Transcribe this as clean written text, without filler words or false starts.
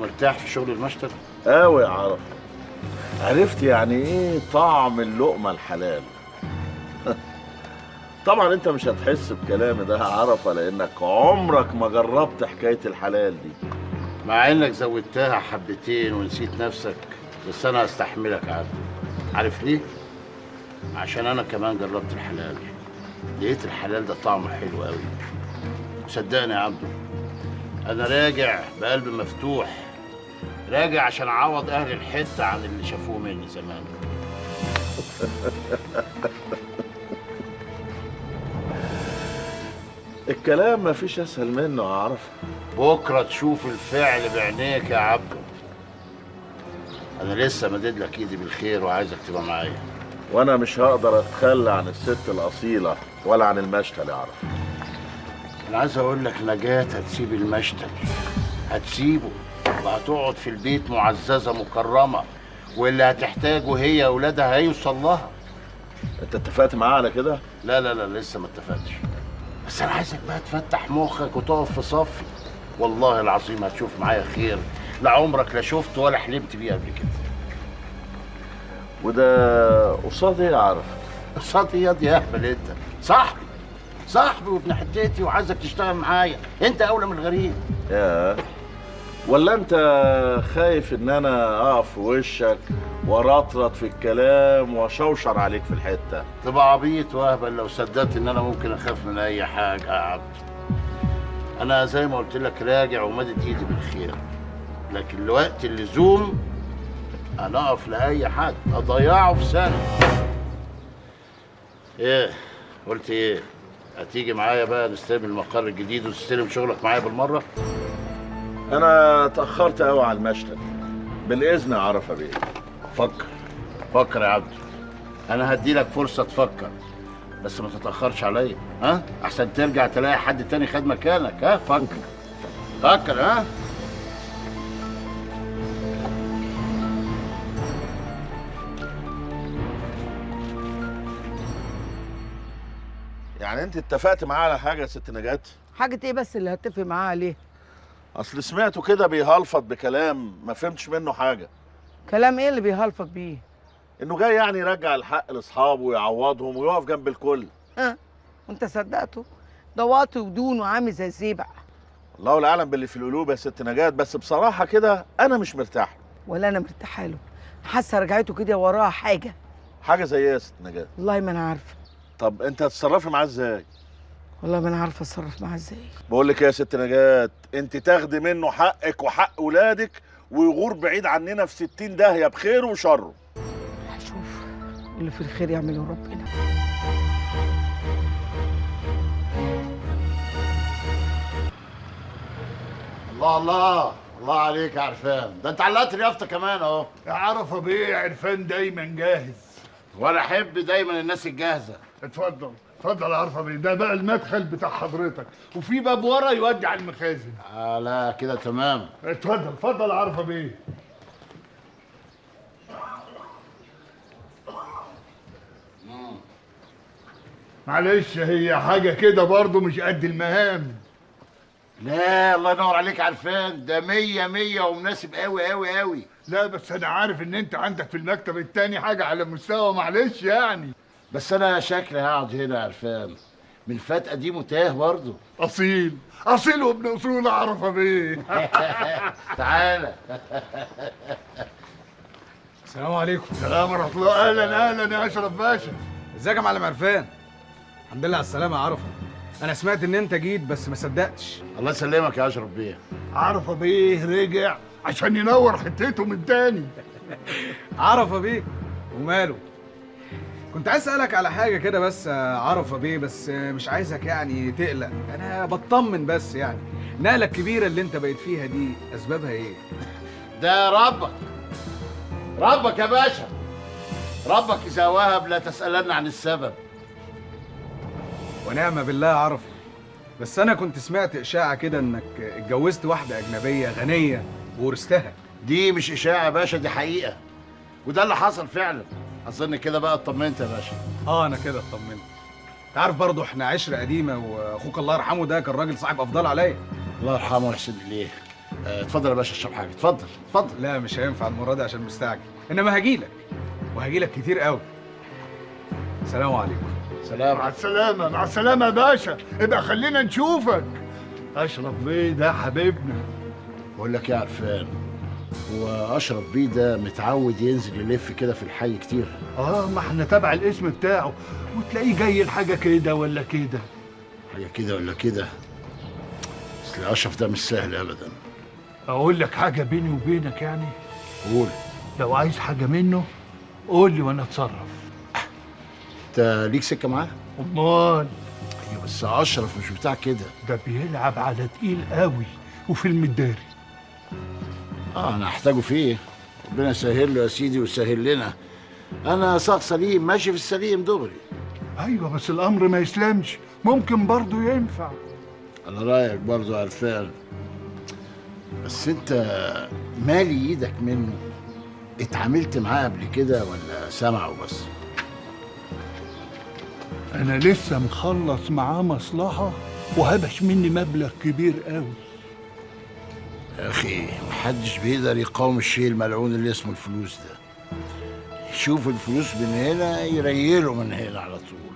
ومرتاح في شغل المشتل؟ قوي يا عرفة. عرفت يعني ايه طعم اللقمة الحلال. طبعا انت مش هتحس بكلامي ده يا عرفة لانك عمرك ما جربت حكاية الحلال دي. مع انك زودتها حبتين ونسيت نفسك، بس انا هستحملك يا عبد. عارف ليه؟ عشان انا كمان جربت الحلال، لقيت الحلال ده طعمه حلو قوي. صدقني يا عبدو، انا راجع بقلب مفتوح، راجع عشان اعوض اهل الحته عن اللي شافوه مني زمان. الكلام مفيش اسهل منه يا عرفة. بكره تشوف الفعل بعينيك يا عبدو. انا لسه مدد لك ايدي بالخير وعايزك تبقى معايا. وانا مش هقدر اتخلى عن الست الاصيله ولا عن المشتل يا عرفة. انا عايز اقول لك نجاة هتسيب المشتل، هتسيبه وهتقعد في البيت معززه مكرمه، واللي هتحتاجه هي اولادها هيوصل لها. انت اتفقت معاه على كده؟ لا لا لا لسه ما اتفقتش، بس انا عايزك بقى تفتح مخك وتقف في صفي. والله العظيم هتشوف معايا خير لا عمرك لا شفته ولا حلمت بيه قبل كده. وده قصاد ايه يا عرفة؟ قصاد ايه يا اهبل انت؟ صاحبي، صاحبي وابن حتتي وعايزك تشتغل معايا، انت اولى من الغريب. يا ولا انت خايف ان انا اقف في وشك ورطرط في الكلام واشوشر عليك في الحته؟ تبقى عبيط واهبل لو صدقت ان انا ممكن اخاف من اي حاجه يا عبد. انا زي ما قلت لك راجع ومدد ايدي بالخير، لكن لوقت اللزوم انا اقف لاي حد اضيعه في ثانيه. ايه قلت ايه؟ هتيجي معايا بقى نستلم المقر الجديد وتستلم شغلك معايا بالمره؟ انا اتاخرت قوي على المشتل. بالاذن يا عرفة بيه. فكر، فكر يا عبد. انا هدي لك فرصه تفكر، بس ما تتاخرش عليا، ها؟ احسن ترجع تلاقي حد تاني خد مكانك. ها فكر، فكر. ها يعني انت اتفقت معاه على حاجه يا ست نجاة؟ حاجة ايه بس اللي هتفق معاه عليه؟ اصل سمعته كده بيهلفط بكلام ما فهمتش منه حاجه. كلام ايه اللي بيهلفك بيه؟ انه جاي يعني يرجع الحق لاصحابه ويعوضهم ويقف جنب الكل. ها؟ وانت صدقته؟ ده واطي ودون وعامل زي الزيبق. الله الاعلم باللي في القلوب يا ست نجاة، بس بصراحه كده انا مش مرتاح. ولا انا مرتاحه له، حاسه رجعته كده وراها حاجه. حاجه زي ايه يا ست نجاة؟ والله ما انا عارفه. طب انت هتتصرفي معاه ازاي؟ والله ما انا عارفه اتصرف معاه ازاي. بقول لك يا ست نجاة، انت تاخدي منه حقك وحق ولادك ويغور بعيد عننا في 60 داهيه بخيره وشره. هشوف اللي في الخير يعمله ربنا. الله الله الله عليك يا عرفان، ده انت علقت اليافطه كمان اهو. يا عرفة بيه عرفان دايما جاهز. وانا احب دايما الناس الجاهزه. اتفضل اتفضل يا عرفة بيه، ده بقى المدخل بتاع حضرتك، وفي باب ورا يودي على المخازن. لا كده تمام. اتفضل اتفضل يا عرفة بيه. معلش هي حاجة كده برضه مش قد المهام. لا الله ينور عليك يا عرفان، ده 100 100 ومناسب قوي قوي قوي. لا بس انا عارف ان انت عندك في المكتب التاني حاجة على مستوى، معلش يعني. بس انا شكلي هقعد هنا يا عرفان، من فات قديم وتاه برضه. اصيل اصيل وابن اصول عرفة بيه. تعالى. السلام عليكم. السلام ورحمة الله. اهلا اهلا يا اشرف باشا. ازيك يا معلم عرفان؟ الحمد لله على السلامة يا عرفة. أنا سمعت إن أنت جيت بس ما صدقتش. الله يسلمك يا اشرف بيه. عرفة بيه رجع عشان ينور حتته من تاني. عرفة بيه وماله؟ كنت عايز أسألك على حاجة كده بس يا عرفة بيه، بس مش عايزك يعني تقلق، أنا بطمن بس يعني. النقلة الكبيرة اللي أنت بقيت فيها دي أسبابها إيه؟ ده ربك، ربك يا باشا، ربك إذا وهب لا تسألن عن السبب. ونعم بالله يا عرفة. بس أنا كنت سمعت إشاعة كده إنك اتجوزت واحدة أجنبية غنية وورثتها. دي مش إشاعة يا باشا، دي حقيقة، وده اللي حصل فعلا. أظن كده بقى اطمنت يا باشا. أنا كده اطمنت. أنت عارف برضه إحنا عشرة قديمة، وأخوك الله يرحمه ده كان راجل صاحب أفضل عليا. الله يرحمه ويحسن إليه. اتفضل يا باشا اشرب حاجه، اتفضل اتفضل. لا مش هينفع المره دي عشان مستعجل، انما هجيلك وهجيلك كتير قوي. سلام عليكم. سلام. مع السلامة مع السلامة يا باشا، ابقى خلينا نشوفك. أشرف بيه ده حبيبنا. بقول لك ايه يا عرفان، هو اشرف بيه ده متعود ينزل يلف كده في الحي كتير؟ ما احنا تبع الاسم بتاعه، وتلاقيه جاي لحاجة كده ولا كده. حاجه كده ولا كده؟ اصل اشرف ده مش سهل ابدا. أقول لك حاجة بيني وبينك يعني، قول. لو عايز حاجة منه قول لي وأنا أتصرف. انت ليك سكه معاه؟ أمال ايوه بس اشرف مش بتاع كده. ده بيلعب على تقيل قوي وفي المداري. انا هحتاجه فيه. ربنا يسهل له يا سيدي ويسهل لنا. انا ساق سليم ماشي في السليم دغري. أيوة بس الأمر ما يسلمش، ممكن برضه ينفع. على رايك برضه يا عرفان، بس انت مالي ايدك منه؟ اتعاملت معاه قبل كده ولا سمعه بس؟ أنا لسه مخلص معاه مصلحة وهبش مني مبلغ كبير قوي. يا اخي محدش بيقدر يقاوم الشيء الملعون اللي اسمه الفلوس ده. يشوف الفلوس من هنا يريله من هنا على طول.